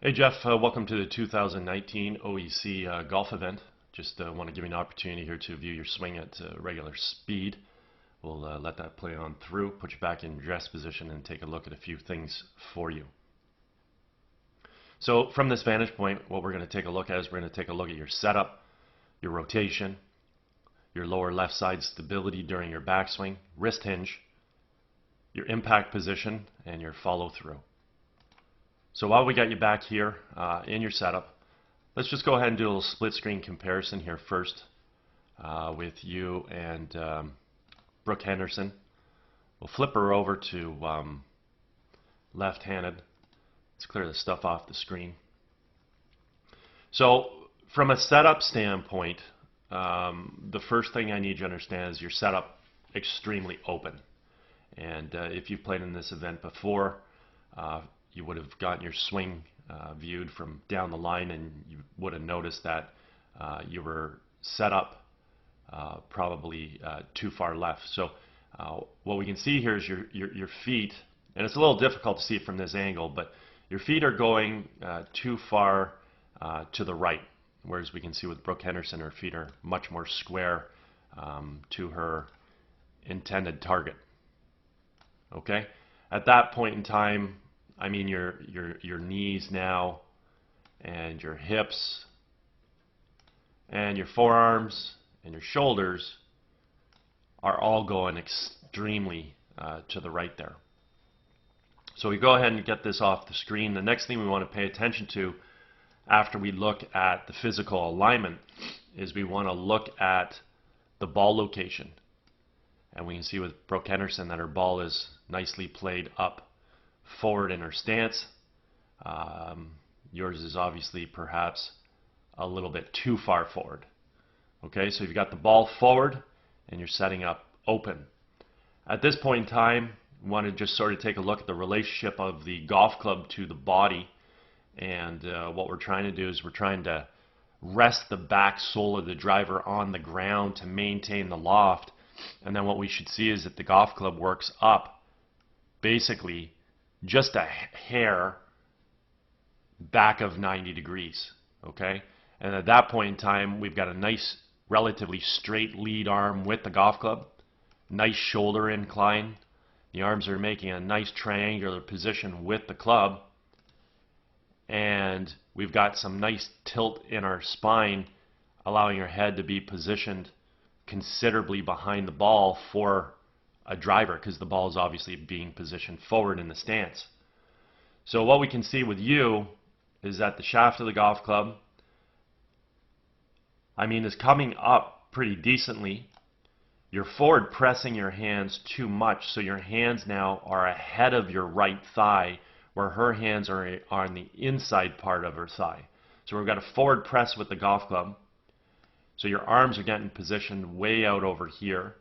Hey Jeff, welcome to the 2019 OEC golf event. Just want to give you an opportunity here to view your swing at regular speed. We'll let that play on through, put you back in dress position and take a look at a few things for you. So from this vantage point, what we're going to take a look at is we're going to take a look at your setup, your rotation, your lower left side stability during your backswing, wrist hinge, your impact position, and your follow through. So while we got you back here in your setup, let's just go ahead and do a little split screen comparison here first with you and Brooke Henderson. We'll flip her over to left-handed. Let's clear the stuff off the screen. So from a setup standpoint, the first thing I need you to understand is your setup extremely open. And if you've played in this event before, you would have gotten your swing viewed from down the line, and you would have noticed that you were set up probably too far left. So what we can see here is your feet, and it's a little difficult to see it from this angle, but your feet are going too far to the right, whereas we can see with Brooke Henderson, her feet are much more square to her intended target. Okay, at that point in time, I mean your knees now and your hips and your forearms and your shoulders are all going extremely to the right there. So we go ahead and get this off the screen. The next thing we want to pay attention to after we look at the physical alignment is we want to look at the ball location. And we can see with Brooke Henderson that her ball is nicely played up forward in her stance. Yours is obviously perhaps a little bit too far forward. Okay, so you've got the ball forward and you're setting up open. At this point in time, we want to just sort of take a look at the relationship of the golf club to the body. And what we're trying to do is we're trying to rest the back sole of the driver on the ground to maintain the loft. And then what we should see is that the golf club works up basically just a hair back of 90 degrees, okay? And at that point in time, we've got a nice, relatively straight lead arm with the golf club, nice shoulder incline. The arms are making a nice triangular position with the club, and we've got some nice tilt in our spine, allowing our head to be positioned considerably behind the ball for a driver, because the ball is obviously being positioned forward in the stance. So what we can see with you is that the shaft of the golf club, is coming up pretty decently. You're forward pressing your hands too much, so your hands now are ahead of your right thigh, where her hands are on the inside part of her thigh. So we've got a forward press with the golf club. So your arms are getting positioned way out over here.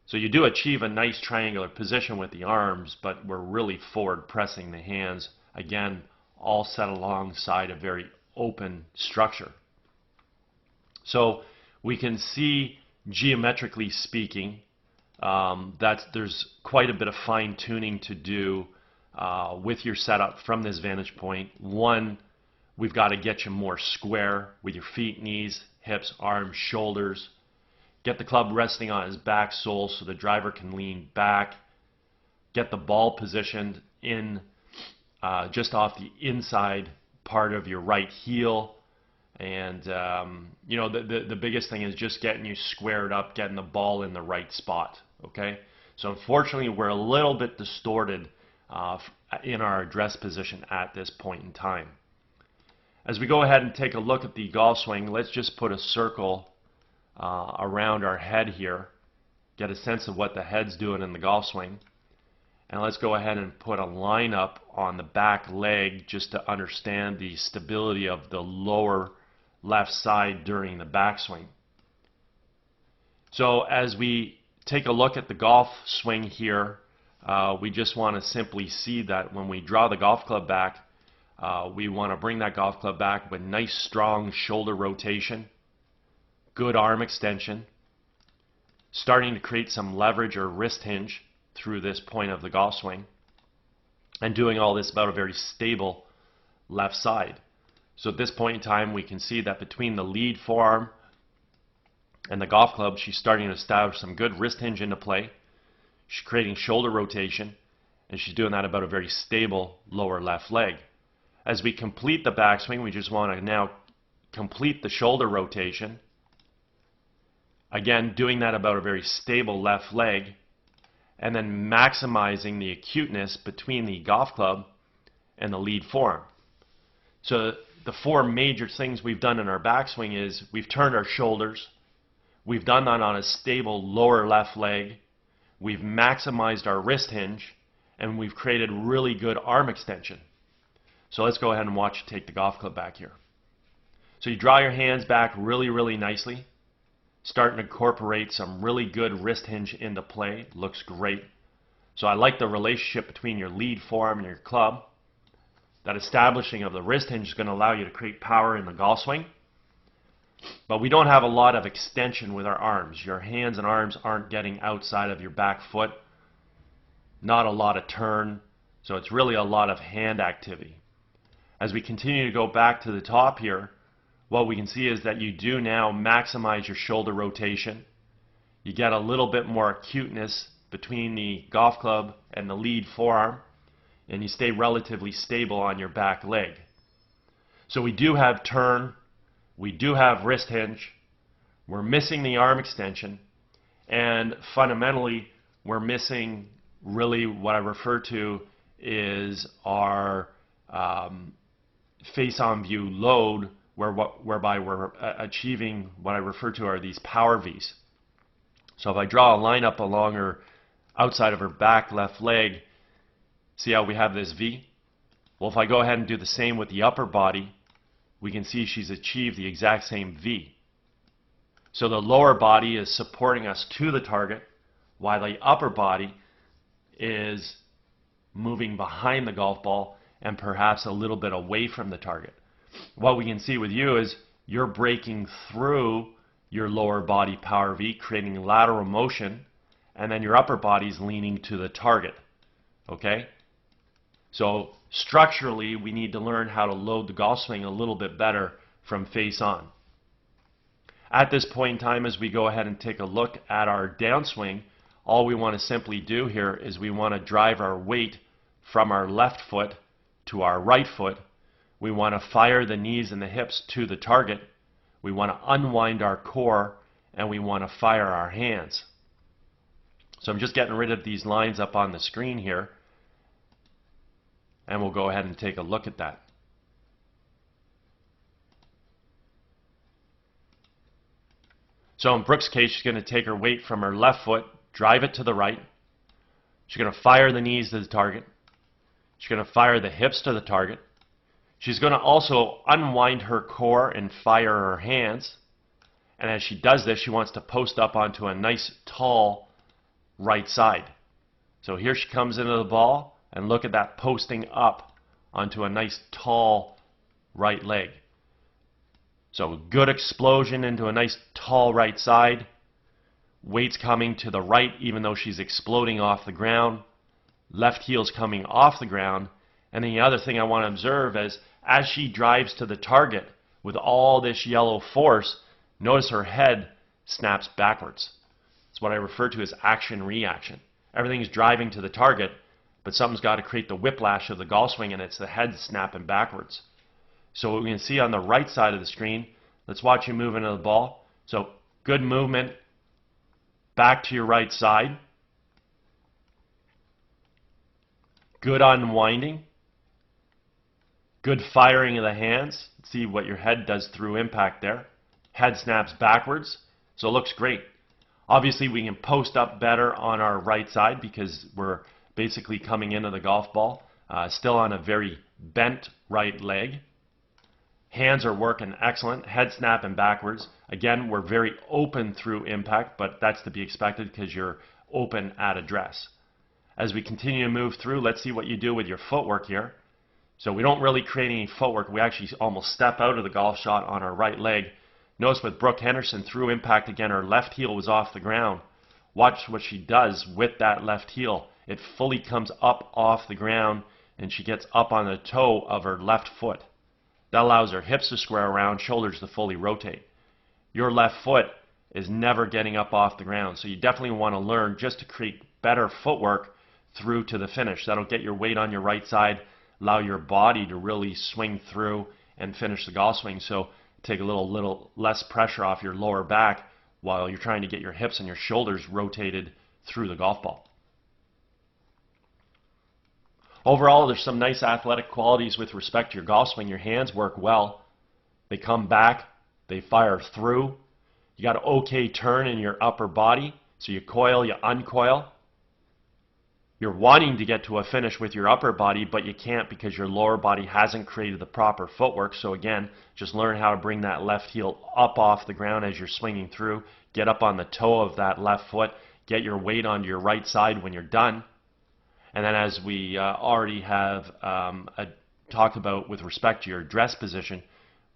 So you do achieve a nice triangular position with the arms, but we're really forward pressing the hands, again, all set alongside a very open structure. So we can see, geometrically speaking, that there's quite a bit of fine tuning to do with your setup from this vantage point. One, we've got to get you more square with your feet, knees, hips, arms, shoulders. Get the club resting on his back sole so the driver can lean back. Get the ball positioned in just off the inside part of your right heel. And the biggest thing is just getting you squared up, getting the ball in the right spot. Okay? So unfortunately, we're a little bit distorted in our address position at this point in time. As we go ahead and take a look at the golf swing, let's just put a circle around our head here, get a sense of what the head's doing in the golf swing, and let's go ahead and put a line up on the back leg just to understand the stability of the lower left side during the backswing. So as we take a look at the golf swing here, we just want to simply see that when we draw the golf club back, we want to bring that golf club back with nice strong shoulder rotation, good arm extension, starting to create some leverage or wrist hinge through this point of the golf swing. and doing all this about a very stable left side. So at this point in time, we can see that between the lead forearm and the golf club, she's starting to establish some good wrist hinge into play. She's creating shoulder rotation, and she's doing that about a very stable lower left leg. As we complete the backswing, we just want to now complete the shoulder rotation. Again, doing that about a very stable left leg, and then maximizing the acuteness between the golf club and the lead forearm. So the four major things we've done in our backswing is we've turned our shoulders, we've done that on a stable lower left leg, we've maximized our wrist hinge, and we've created really good arm extension. So let's go ahead and watch you take the golf club back here. So you draw your hands back really nicely, starting to incorporate some really good wrist hinge into play. Looks great. So I like the relationship between your lead forearm and your club. That establishing of the wrist hinge is going to allow you to create power in the golf swing. But we don't have a lot of extension with our arms. Your hands and arms aren't getting outside of your back foot. Not a lot of turn. So it's really a lot of hand activity. As we continue to go back to the top here, what we can see is that you do now maximize your shoulder rotation. You get a little bit more acuteness between the golf club and the lead forearm, and you stay relatively stable on your back leg. So we do have turn, we do have wrist hinge, we're missing the arm extension, and fundamentally we're missing really what I refer to is our face-on view load, whereby we're achieving what I refer to are these power V's. So if I draw a line up along her outside of her back left leg, see how we have this V? Well, if I go ahead and do the same with the upper body, we can see she's achieved the exact same V. So the lower body is supporting us to the target, while the upper body is moving behind the golf ball and perhaps a little bit away from the target. What we can see with you is you're breaking through your lower body power V, creating lateral motion, and then your upper body's leaning to the target. Okay? So structurally, we need to learn how to load the golf swing a little bit better from face on. At this point in time, as we go ahead and take a look at our downswing, all we want to simply do here is we want to drive our weight from our left foot to our right foot. We want to fire the knees and the hips to the target. We want to unwind our core, and we want to fire our hands. So I'm just getting rid of these lines up on the screen here, and we'll go ahead and take a look at that. So in Brooke's case, she's going to take her weight from her left foot, drive it to the right. She's going to fire the knees to the target. She's going to fire the hips to the target. She's going to also unwind her core and fire her hands. And as she does this, she wants to post up onto a nice, tall right side. So here she comes into the ball, and look at that posting up onto a nice, tall right leg. So good explosion into a nice, tall right side. Weight's coming to the right, even though she's exploding off the ground. Left heel's coming off the ground. And then the other thing I want to observe is, as she drives to the target with all this yellow force, notice her head snaps backwards. It's what I refer to as action-reaction. Everything's driving to the target, but something's got to create the whiplash of the golf swing, and it's the head snapping backwards. So what we can see on the right side of the screen, let's watch you move into the ball. So good movement back to your right side. Good unwinding. Good firing of the hands. See what your head does through impact there. Head snaps backwards, so it looks great. Obviously, we can post up better on our right side because we're basically coming into the golf ball, still on a very bent right leg. Hands are working excellent. Head snapping backwards. Again, we're very open through impact, but that's to be expected because you're open at address. As we continue to move through, let's see what you do with your footwork here. So we don't really create any footwork. We actually almost step out of the golf shot on our right leg. Notice with Brooke Henderson, through impact again, her left heel was off the ground. Watch what she does with that left heel. It fully comes up off the ground, and she gets up on the toe of her left foot. That allows her hips to square around, shoulders to fully rotate. Your left foot is never getting up off the ground, so you definitely want to learn just to create better footwork through to the finish. That'll get your weight on your right side, allow your body to really swing through and finish the golf swing. So take a little less pressure off your lower back while you're trying to get your hips and your shoulders rotated through the golf ball. Overall, there's some nice athletic qualities with respect to your golf swing. Your hands work well. They come back. They fire through. You got an okay turn in your upper body. So you coil, you uncoil. You're wanting to get to a finish with your upper body, but you can't because your lower body hasn't created the proper footwork. So again, just learn how to bring that left heel up off the ground as you're swinging through. Get up on the toe of that left foot. Get your weight onto your right side when you're done. And then as we already have talked about with respect to your address position,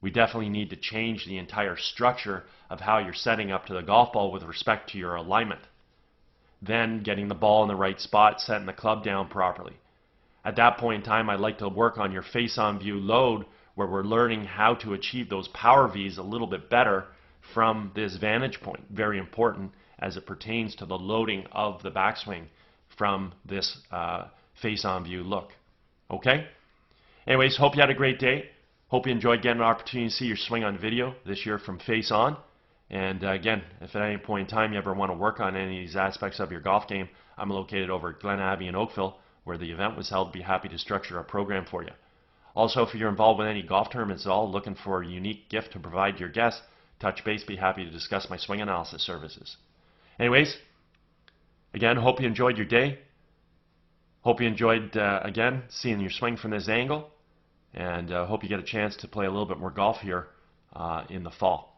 we definitely need to change the entire structure of how you're setting up to the golf ball with respect to your alignment. Then getting the ball in the right spot, setting the club down properly. At that point in time, I'd like to work on your face-on view load, where we're learning how to achieve those power Vs a little bit better from this vantage point. Very important as it pertains to the loading of the backswing from this face-on view look. Okay? Anyways, hope you had a great day. Hope you enjoyed getting an opportunity to see your swing on video this year from Face On. And again, if at any point in time you ever want to work on any of these aspects of your golf game, I'm located over at Glen Abbey in Oakville, where the event was held. Be happy to structure a program for you. Also, if you're involved with any golf tournaments at all, looking for a unique gift to provide your guests, touch base. Be happy to discuss my swing analysis services. Anyways, again, hope you enjoyed your day. Hope you enjoyed, again, seeing your swing from this angle. And hope you get a chance to play a little bit more golf here in the fall.